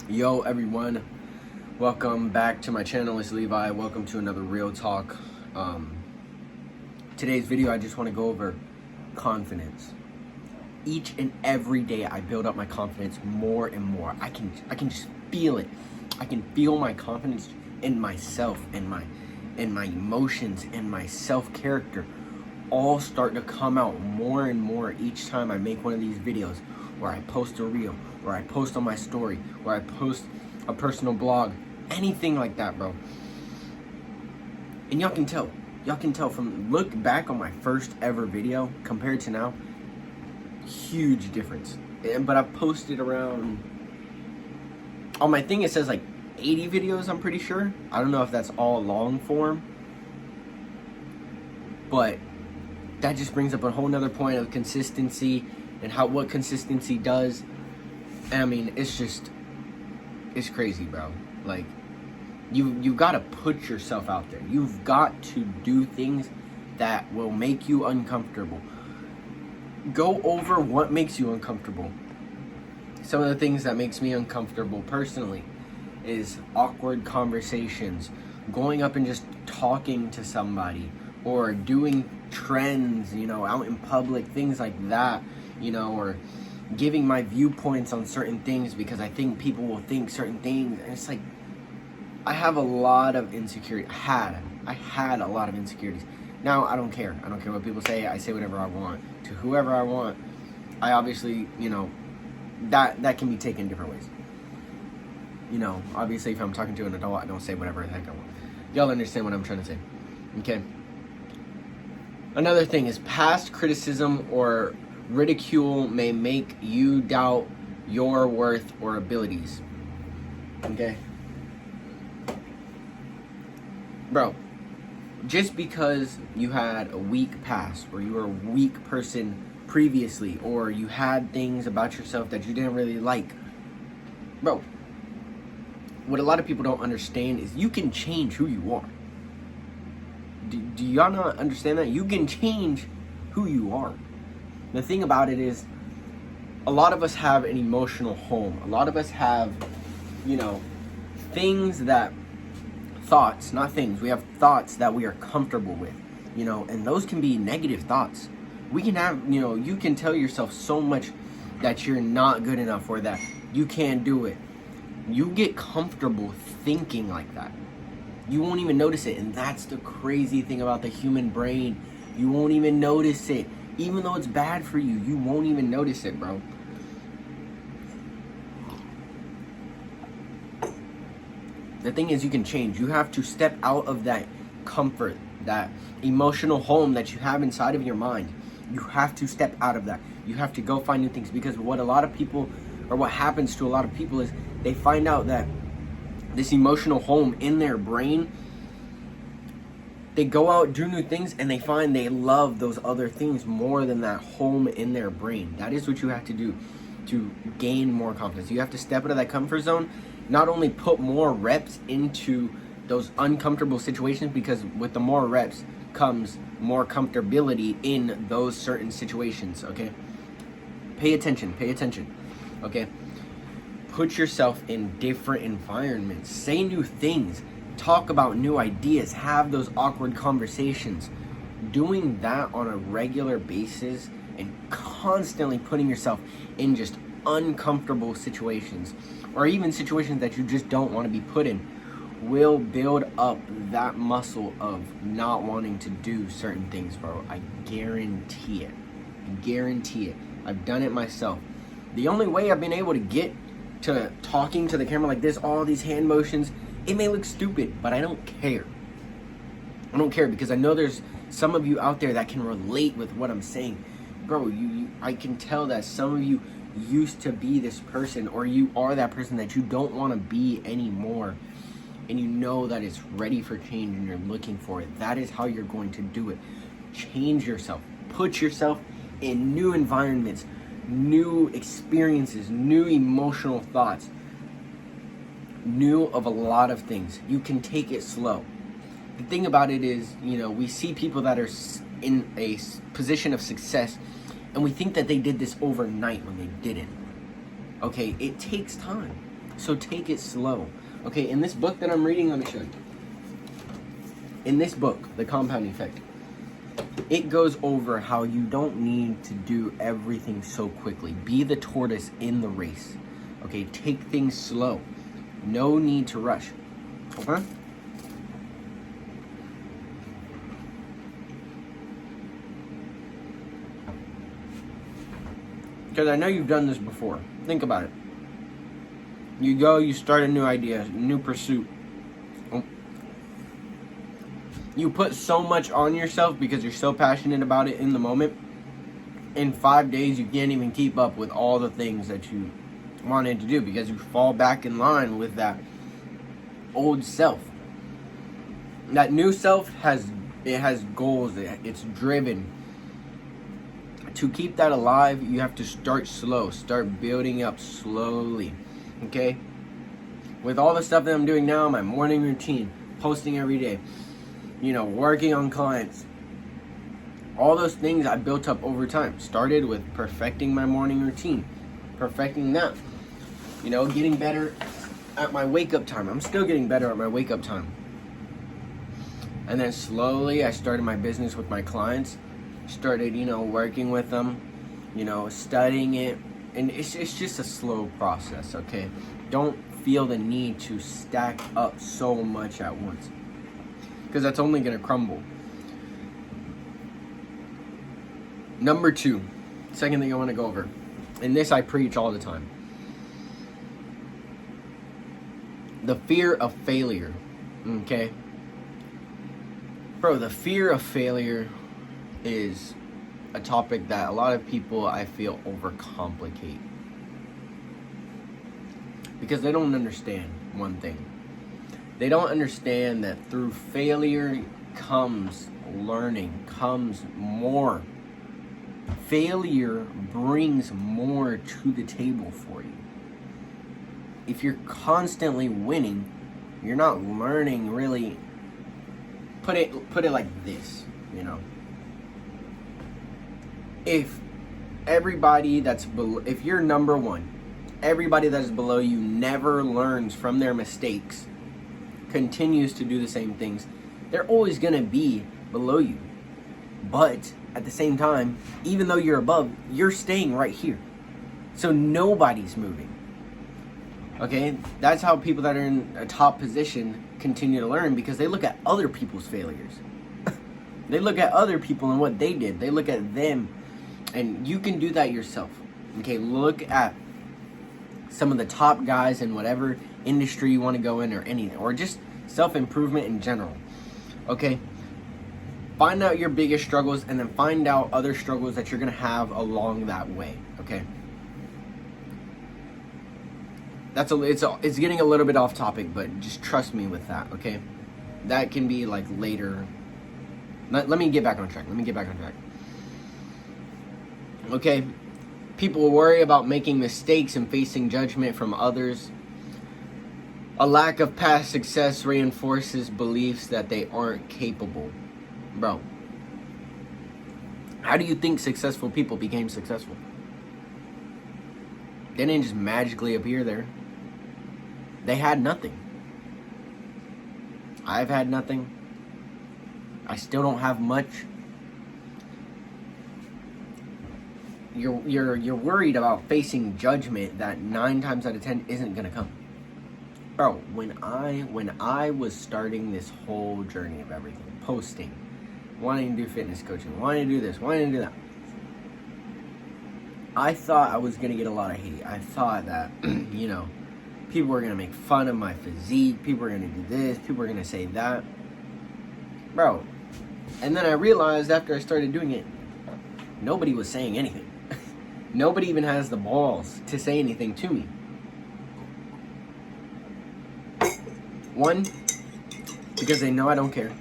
Yo everyone, welcome back to my channel. It's Levi. Welcome to another Real Talk. Today's video, I just want to go over confidence. Each and every day I build up my confidence more and more. I can just feel it. I can feel my confidence in myself and my emotions and my self-character all start to come out more and more each time I make one of these videos, where I post a reel, where I post on my story, where I post a personal blog, anything like that, bro. And y'all can tell from look back on my first ever video compared to now, huge difference. But I've posted around, on my thing it says like 80 videos, I'm pretty sure. I don't know if that's all long form, but that just brings up a whole nother point of consistency and what consistency does. And I mean, it's crazy, bro. Like, you gotta put yourself out there. You've got to do things that will make you uncomfortable. Go over what makes you uncomfortable. Some of the things that makes me uncomfortable personally is awkward conversations, going up and just talking to somebody, or doing trends, out in public, things like that, or giving my viewpoints on certain things because I think people will think certain things. And it's like, I have a lot of insecurity. I had a lot of insecurities. Now I don't care. I don't care what people say. I say whatever I want to whoever I want. I obviously, that can be taken different ways. Obviously if I'm talking to an adult, I don't say whatever the heck I want. Y'all understand what I'm trying to say. Okay. Another thing is past criticism or ridicule may make you doubt your worth or abilities. Okay? Bro, just because you had a weak past, or you were a weak person previously, or you had things about yourself that you didn't really like, bro, what a lot of people don't understand is you can change who you are. Do y'all not understand that? You can change who you are. The thing about it is, a lot of us have an emotional home. A lot of us have, things that, thoughts, not things. We have thoughts that we are comfortable with, and those can be negative thoughts. We can have, you can tell yourself so much that you're not good enough or that you can't do it. You get comfortable thinking like that. You won't even notice it, and that's the crazy thing about the human brain. You won't even notice it. Even though it's bad for you, you won't even notice it, bro. The thing is, you can change. You have to step out of that comfort, that emotional home that you have inside of your mind. You have to step out of that. You have to go find new things, because what happens to a lot of people is they find out that this emotional home in their brain, they go out, do new things, and they find they love those other things more than that home in their brain. That is what you have to do to gain more confidence. You have to step out of that comfort zone, not only put more reps into those uncomfortable situations, because with the more reps comes more comfortability in those certain situations, okay? Pay attention, okay? Put yourself in different environments. Say new things. Talk about new ideas. Have those awkward conversations. Doing that on a regular basis and constantly putting yourself in just uncomfortable situations, or even situations that you just don't want to be put in, will build up that muscle of not wanting to do certain things, bro. I guarantee it. I've done it myself. The only way I've been able to get to talking to the camera like this, all these hand motions, it may look stupid, but I don't care. I don't care, because I know there's some of you out there that can relate with what I'm saying. Bro, I can tell that some of you used to be this person, or you are that person that you don't want to be anymore, and you know that it's ready for change and you're looking for it. That is how you're going to do it. Change yourself. Put yourself in new environments, new experiences, new emotional thoughts, new of a lot of things. You can take it slow. The thing about it is, we see people that are in a position of success, and we think that they did this overnight when they didn't. Okay, it takes time, so take it slow. Okay, in this book that I'm reading, let me show you. In this book, The Compound Effect, it goes over how you don't need to do everything so quickly. Be the tortoise in the race. Okay, take things slow. No need to rush. Okay? Because I know you've done this before. Think about it. You go, you start a new idea, new pursuit. You put so much on yourself because you're so passionate about it in the moment. In 5 days, you can't even keep up with all the things that you wanted to do because you fall back in line with that old self. That new self has goals. It's driven. To keep that alive, you have to start slow. Start building up slowly. Okay? With all the stuff that I'm doing now, my morning routine, posting every day, working on clients, all those things I built up over time. Started with perfecting my morning routine. Perfecting that. Getting better at my wake-up time. I'm still getting better at my wake-up time. And then slowly, I started my business with my clients. Started, working with them, studying it. And it's just a slow process, okay? Don't feel the need to stack up so much at once, because that's only going to crumble. Number 2, second thing I want to go over, and this I preach all the time. The fear of failure, okay? Bro, the fear of failure is a topic that a lot of people, I feel, overcomplicate. Because they don't understand one thing. They don't understand that through failure comes learning, comes more. Failure brings more to the table for you. If you're constantly winning, you're not learning really. Put it like this, If everybody if you're number one, everybody that's below you never learns from their mistakes, continues to do the same things, they're always going to be below you. But at the same time, even though you're above, you're staying right here. So nobody's moving. Okay? That's how people that are in a top position continue to learn, because they look at other people's failures. They look at other people and what they did. They look at them. And you can do that yourself. Okay, look at some of the top guys in whatever industry you want to go in, or anything, or just self-improvement in general. Okay, find out your biggest struggles, and then find out other struggles that you're going to have along that way. Okay, it's getting a little bit off topic, but just trust me with that. Okay, that can be like later. Let me get back on track. Okay, people worry about making mistakes and facing judgment from others. A lack of past success reinforces beliefs that they aren't capable. Bro, how do you think successful people became successful? They didn't just magically appear there. They had nothing. I've had nothing. I still don't have much. You're worried about facing judgment that 9 times out of 10 isn't gonna come. Bro, when I was starting this whole journey of everything, posting, wanting to do fitness coaching, wanting to do this, wanting to do that, I thought I was gonna get a lot of hate. I thought that, people were gonna make fun of my physique, people were gonna do this, people were gonna say that. Bro, and then I realized after I started doing it, nobody was saying anything. Nobody even has the balls to say anything to me. One, because they know I don't care.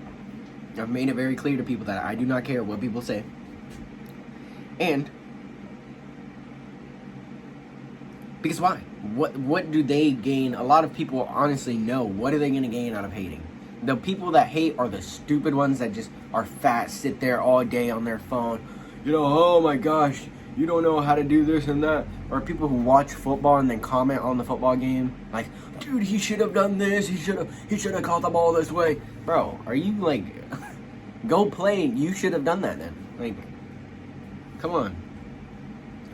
I've made it very clear to people that I do not care what people say. And because why? What do they gain? A lot of people honestly know. What are they going to gain out of hating? The people that hate are the stupid ones that just are fat, sit there all day on their phone. You know, oh my gosh, you don't know how to do this and that. Or people who watch football and then comment on the football game. Like, dude, he should have done this. He should have caught the ball this way. Bro, are you like, go play. You should have done that then. Like, come on.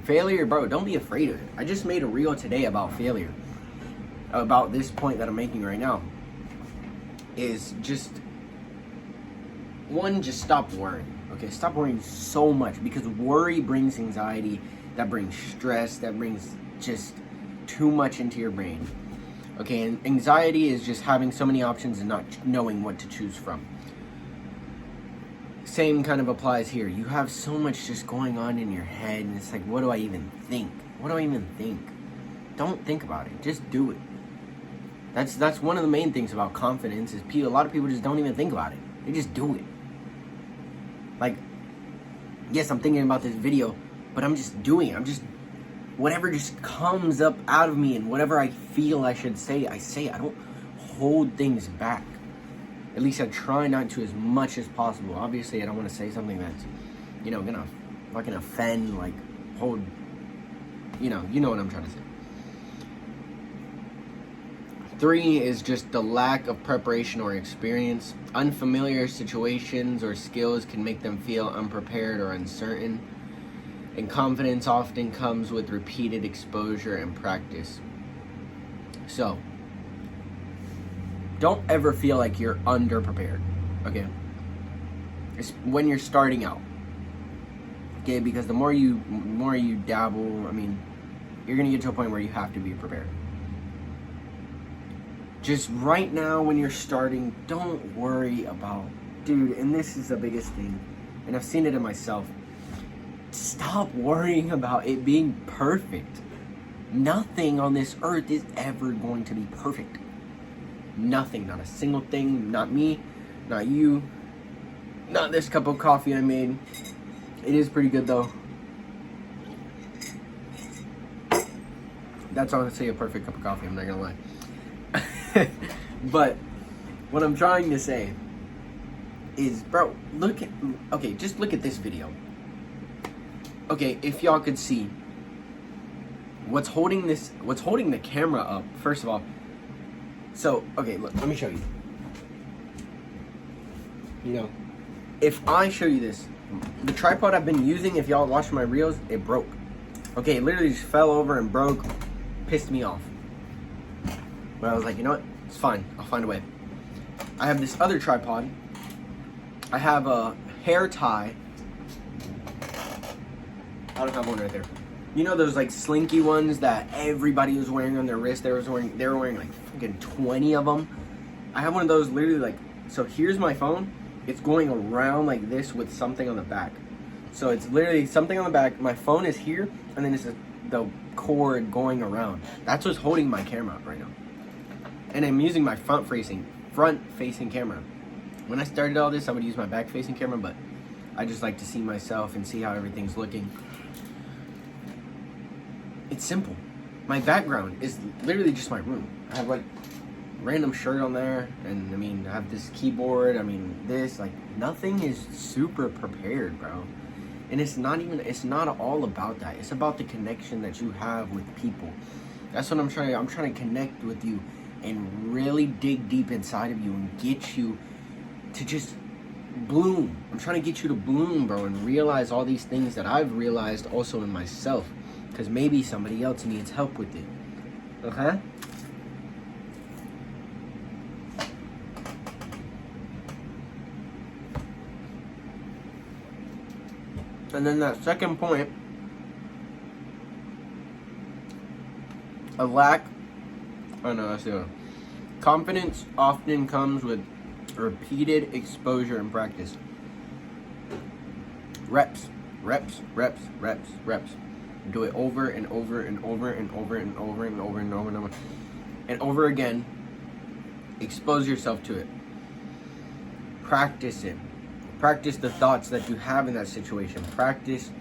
Failure, bro, don't be afraid of it. I just made a reel today about failure. About this point that I'm making right now. Is just, one, just stop worrying. Okay, stop worrying so much, because worry brings anxiety, that brings stress, that brings just too much into your brain. Okay, and anxiety is just having so many options and not knowing what to choose from. Same kind of applies here. You have so much just going on in your head, and it's like, what do I even think? What do I even think? Don't think about it. Just do it. That's one of the main things about confidence is a lot of people just don't even think about it. They just do it. Like, yes, I'm thinking about this video, but I'm just doing it. I'm just, whatever just comes up out of me and whatever I feel I should say, I say. I don't hold things back. At least I try not to as much as possible. Obviously, I don't want to say something that's, gonna fucking offend, like, hold, you know what I'm trying to say. 3 is just the lack of preparation or experience. Unfamiliar situations or skills can make them feel unprepared or uncertain. And confidence often comes with repeated exposure and practice. So, don't ever feel like you're underprepared, okay? It's when you're starting out, okay? Because the more you dabble, you're gonna get to a point where you have to be prepared. Just right now when you're starting, don't worry about, dude, and this is the biggest thing, and I've seen it in myself. Stop worrying about it being perfect. Nothing on this earth is ever going to be perfect. Nothing, not a single thing, not me, not you, not this cup of coffee I made. It is pretty good though. That's honestly a perfect cup of coffee, I'm not gonna lie. But what I'm trying to say is, bro, just look at this video. Okay, if y'all could see what's holding the camera up, first of all. So, okay, look, let me show you. If I show you this, the tripod I've been using, if y'all watch my reels, it broke. Okay, it literally just fell over and broke, pissed me off. But I was like, you know what? It's fine. I'll find a way. I have this other tripod. I have a hair tie. I don't have one right there. You know those like slinky ones that everybody was wearing on their wrist? They were wearing like fucking 20 of them. I have one of those literally like, so here's my phone. It's going around like this with something on the back. So it's literally something on the back. My phone is here, and then it's the cord going around. That's what's holding my camera up right now. And I'm using my front-facing camera. When I started all this, I would use my back-facing camera, but I just like to see myself and see how everything's looking. It's simple. My background is literally just my room. I have like random shirt on there, and I have this keyboard, nothing is super prepared, bro. And it's not all about that. It's about the connection that you have with people. That's what I'm trying to connect with you and really dig deep inside of you and get you to just bloom. I'm trying to get you to bloom, bro, and realize all these things that I've realized also in myself, because maybe somebody else needs help with it. Okay? And then that second point, confidence often comes with repeated exposure and practice. Reps. Do it over and over and over and over and over and over and over and over and over again. Expose yourself to it. Practice it. Practice the thoughts that you have in that situation. Practice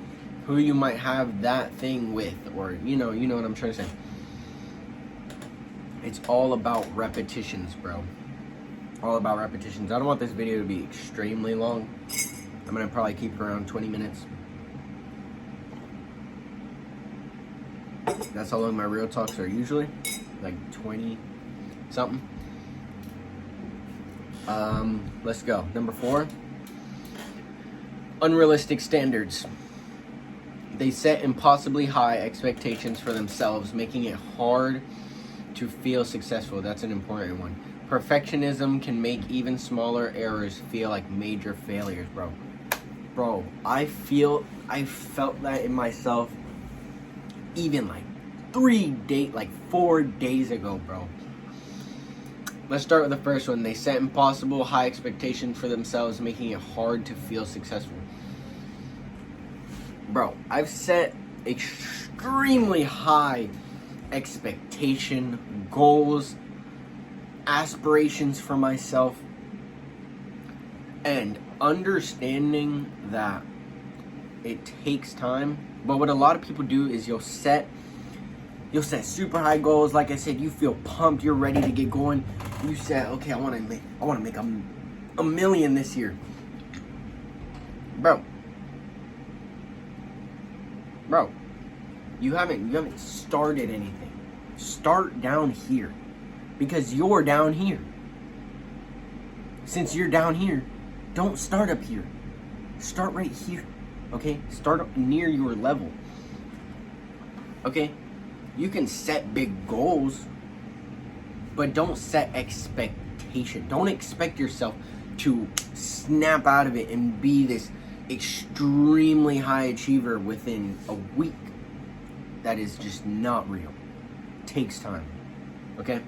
who you might have that thing with, or you know what I'm trying to say. It's all about repetitions, bro. all about repetitions. I don't want this video to be extremely long. I'm gonna probably keep it around 20 minutes. That's how long my real talks are usually, like 20 something. Let's go. Number 4, unrealistic standards. They set impossibly high expectations for themselves, making it hard to feel successful. That's an important one. Perfectionism can make even smaller errors feel like major failures, bro. Bro, I felt that in myself even like 4 days ago, bro. Let's start with the first one. They set impossible high expectations for themselves, making it hard to feel successful. Bro, I've set extremely high expectation, goals, aspirations for myself, and understanding that it takes time. But what a lot of people do is you'll set super high goals. Like I said, you feel pumped, you're ready to get going. You said, okay, I want to make a million this year. Bro, you haven't started anything. Start down here, because you're down here. Since you're down here, don't start up here. Start right here, okay? Start up near your level, okay? You can set big goals, but don't set expectation. Don't expect yourself to snap out of it and be this extremely high achiever within a week. That is just not real. It takes time, okay?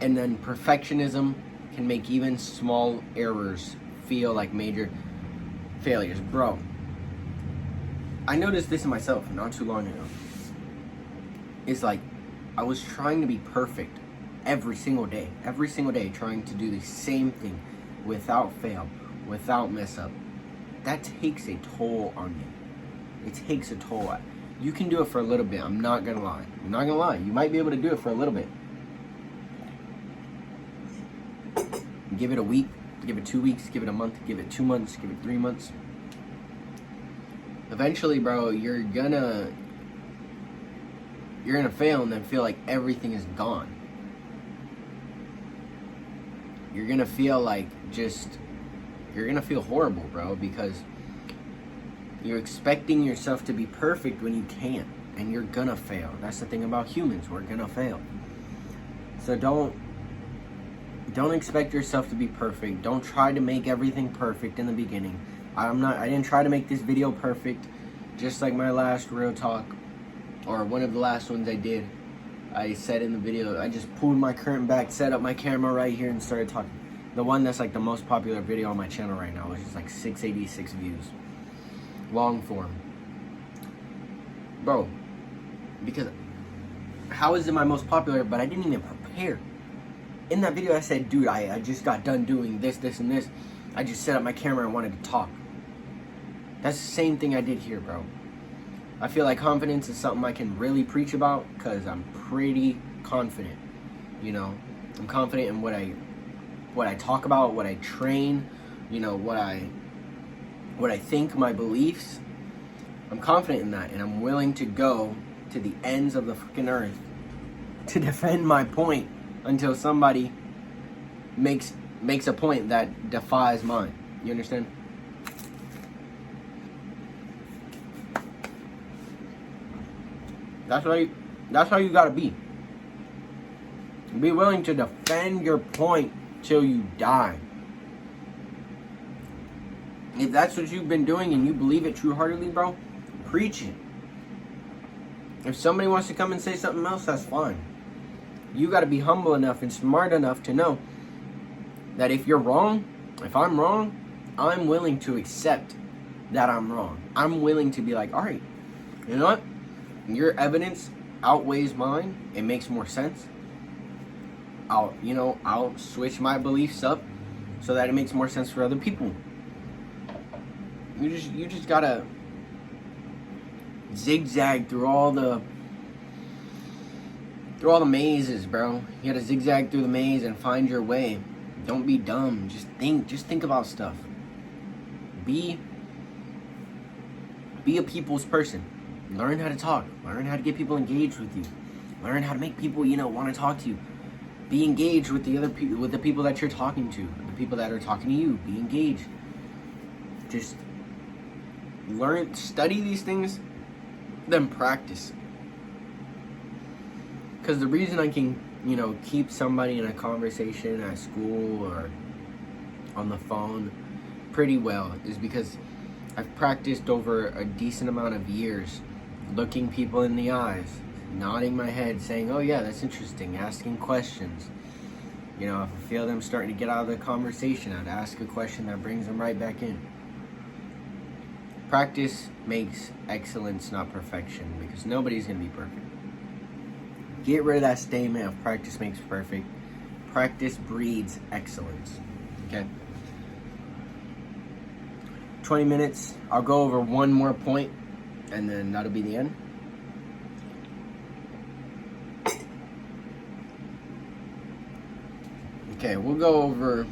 And then perfectionism can make even small errors feel like major failures. Bro, I noticed this in myself not too long ago. It's like I was trying to be perfect every single day, trying to do the same thing without fail, without mess up. That takes a toll on you. It takes a toll. You can do it for a little bit. I'm not gonna lie. You might be able to do it for a little bit. Give it a week, give it 2 weeks, give it a month, give it 2 months, give it 3 months. Eventually, bro, you're gonna fail and then feel like everything is gone. You're gonna feel like you're gonna feel horrible, bro, because you're expecting yourself to be perfect when you can't, and you're gonna fail. That's the thing about humans, we're gonna fail. So don't expect yourself to be perfect. Don't try to make everything perfect in the beginning. I didn't try to make this video perfect, just like my last real talk, or one of the last ones I did. I said in the video, I just pulled my curtain back, set up my camera right here, and started talking. The one that's like the most popular video on my channel right now, which is like 686 views. Long form. Bro, because how is it my most popular, but I didn't even prepare? In that video I said, dude, I just got done doing this, and this. I just set up my camera and wanted to talk. That's the same thing I did here, bro. I feel like confidence is something I can really preach about because I'm pretty confident. You know, I'm confident in what I talk about, what I train, you know, what I think, my beliefs. I'm confident in that, and I'm willing to go to the ends of the freaking earth to defend my point until somebody makes a point that defies mine. You understand? That's how you gotta be. Be willing to defend your point till you die. If that's what you've been doing and you believe it true-heartedly, bro, preach it. If somebody wants to come and say something else, that's fine. You got to be humble enough and smart enough to know that if you're wrong, if I'm wrong, I'm willing to accept that I'm wrong. I'm willing to be like, all right, you know what? Your evidence outweighs mine. It makes more sense. I'll switch my beliefs up so that it makes more sense for other people. You just gotta zigzag through all through all the mazes, bro. You gotta zigzag through the maze and find your way. Don't be dumb. Just think about stuff. Be a people's person. Learn how to talk. Learn how to get people engaged with you. Learn how to make people, want to talk to you. Be engaged with the other people, with the people that you're talking to, the people that are talking to you. Be engaged. Just learn, study these things, then practice. Because the reason I can, keep somebody in a conversation at school or on the phone pretty well is because I've practiced over a decent amount of years looking people in the eyes, nodding my head, saying, oh yeah, that's interesting, asking questions. If I feel them starting to get out of the conversation, I'd ask a question that brings them right back in. Practice makes excellence, not perfection, because nobody's going to be perfect. Get rid of that statement of practice makes perfect. Practice breeds excellence. Okay? 20 minutes. I'll go over one more point, and then that'll be the end. Okay, we'll go over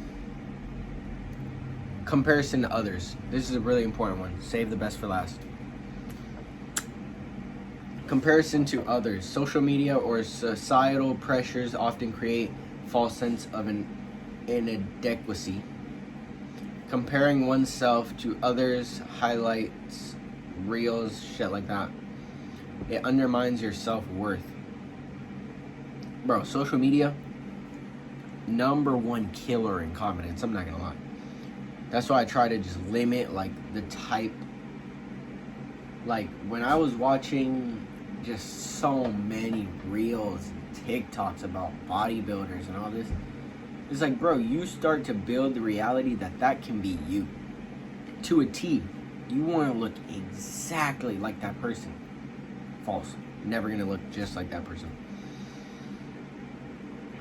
comparison to others. This is a really important one. Save the best for last. Comparison to others. Social media or societal pressures often create false sense of an inadequacy. Comparing oneself to others, highlights, reels, shit like that. It undermines your self-worth. Bro, social media, #1 killer in confidence. I'm not gonna lie. That's why I try to just limit the type. When I was watching just so many reels and TikToks about bodybuilders and all this, it's bro, you start to build the reality that can be you to a T. You want to look exactly like that person. False. Never gonna look just like that person.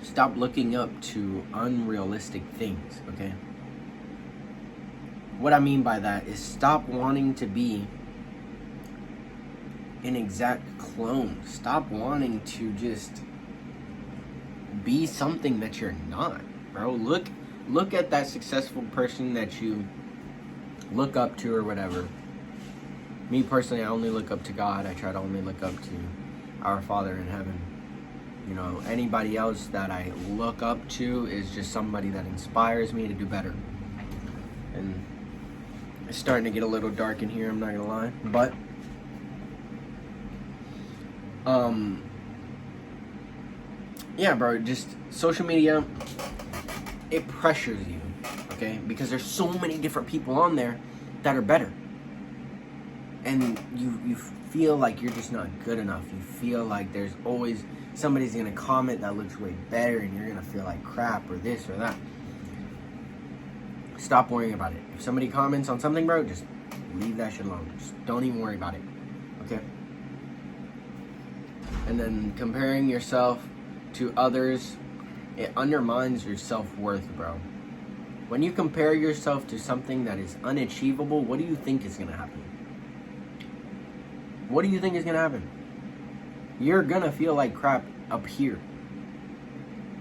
Stop looking up to unrealistic things, okay? What I mean by that is stop wanting to be an exact clone. Stop wanting to just be something that you're not, bro. Look at that successful person that you look up to or whatever. Me personally, I only look up to God. I try to only look up to our Father in heaven. Anybody else that I look up to is just somebody that inspires me to do better. And it's starting to get a little dark in here, I'm not gonna lie. But yeah, bro, just social media, it pressures you, okay? Because there's so many different people on there that are better. And you feel like you're just not good enough. You feel like there's always somebody's gonna comment that looks way better and you're gonna feel like crap or this or that. Stop worrying about it. If somebody comments on something, bro, just leave that shit alone. Just don't even worry about it, okay? And then comparing yourself to others, it undermines your self-worth, bro. When you compare yourself to something that is unachievable, what do you think is gonna happen? What do you think is gonna happen? You're gonna feel like crap up here.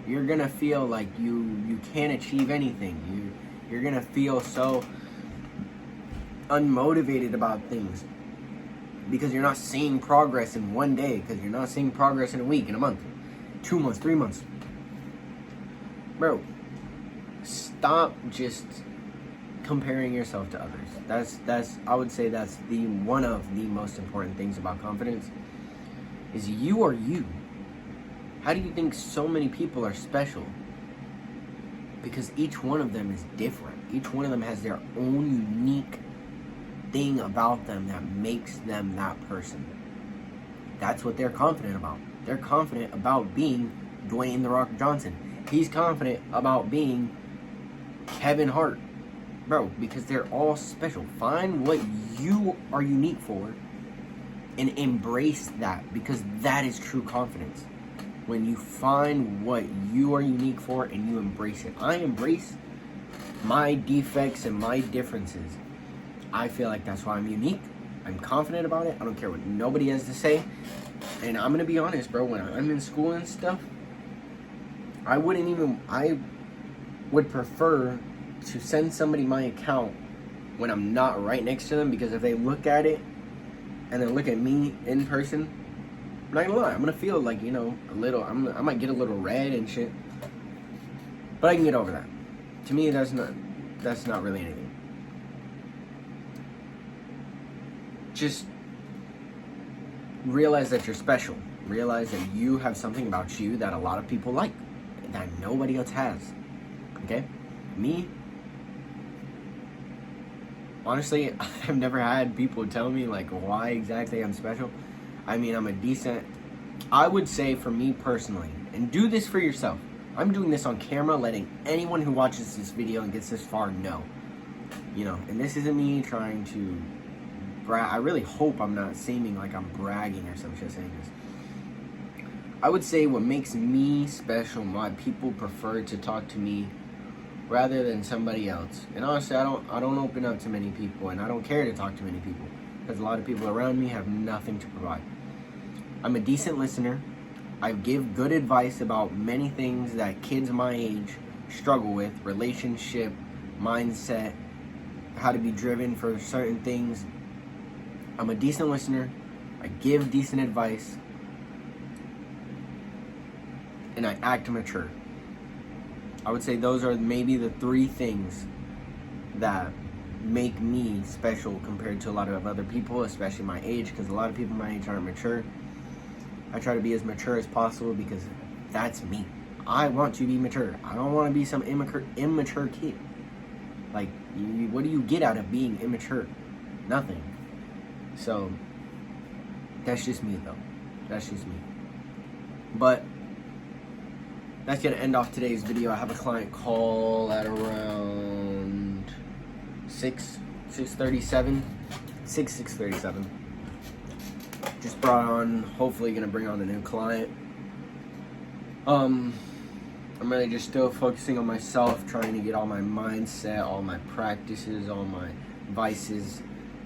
You're gonna feel like you can't achieve anything. You're gonna feel so unmotivated about things because you're not seeing progress in one day, because you're not seeing progress in a week, in a month, 2 months, 3 months. Bro, stop just comparing yourself to others. That's I would say that's one of the most important things about confidence is you are you. How do you think so many people are special? Because each one of them is different. Each one of them has their own unique thing about them that makes them that person. That's what they're confident about. They're confident about being Dwayne "The Rock" Johnson. He's confident about being Kevin Hart. Bro, because they're all special. Find what you are unique for and embrace that, because that is true confidence. When you find what you are unique for and you embrace it. I embrace my defects and my differences. I feel like that's why I'm unique. I'm confident about it. I don't care what nobody has to say. And I'm gonna be honest, bro, when I'm in school and stuff, I would prefer to send somebody my account when I'm not right next to them, because if they look at it and then look at me in person, I'm not gonna lie, I'm gonna feel like, you know, a little, I might get a little red and shit. But I can get over that. To me, that's not really anything. Just realize that you're special. Realize that you have something about you that a lot of people like, that nobody else has. Okay? Me, honestly, I've never had people tell me like why exactly I'm special. I mean, I would say for me personally, and do this for yourself. I'm doing this on camera, letting anyone who watches this video and gets this far know. You know, and this isn't me trying to I really hope I'm not seeming like I'm bragging or some shit saying this. I would say what makes me special, why people prefer to talk to me rather than somebody else. And honestly, I don't open up to many people, and I don't care to talk to many people, because a lot of people around me have nothing to provide. I'm a decent listener. I give good advice about many things that kids my age struggle with: relationship, mindset, how to be driven for certain things. I'm a decent listener. I give decent advice. And I act mature. I would say those are maybe the 3 things that make me special compared to a lot of other people, especially my age, because a lot of people my age aren't mature. I try to be as mature as possible because that's me. I want to be mature. I don't want to be some immature kid. Like, what do you get out of being immature? Nothing. So, that's just me, though. That's just me. But that's going to end off today's video. I have a client call at around 6:37. Just brought on, hopefully going to bring on a new client. I'm really just still focusing on myself, trying to get all my mindset, all my practices, all my vices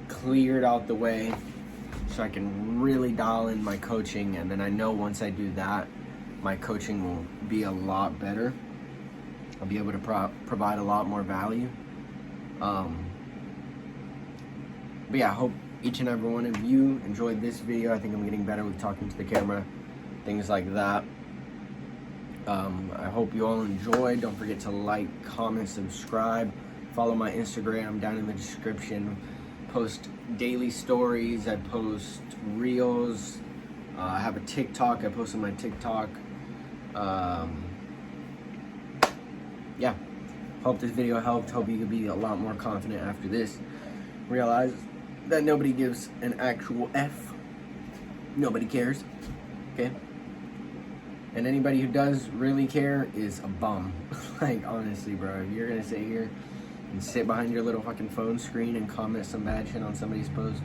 cleared out the way so I can really dial in my coaching. And then I know once I do that, my coaching will be a lot better. I'll be able to provide a lot more value. But yeah, I hope each and every one of you enjoyed this video. I think I'm getting better with talking to the camera, things like that. I hope you all enjoyed. Don't forget to like, comment, subscribe. Follow my Instagram down in the description. Post daily stories. I post reels. I have a TikTok. I post on my TikTok. Yeah. Hope this video helped. Hope you could be a lot more confident after this. Realize that nobody gives an actual F. Nobody cares. Okay? And anybody who does really care is a bum. Like, honestly, bro, if you're gonna sit here and sit behind your little fucking phone screen and comment some bad shit on somebody's post,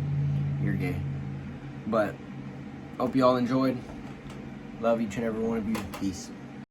you're gay. But hope you all enjoyed. Love each and every one of you. Peace.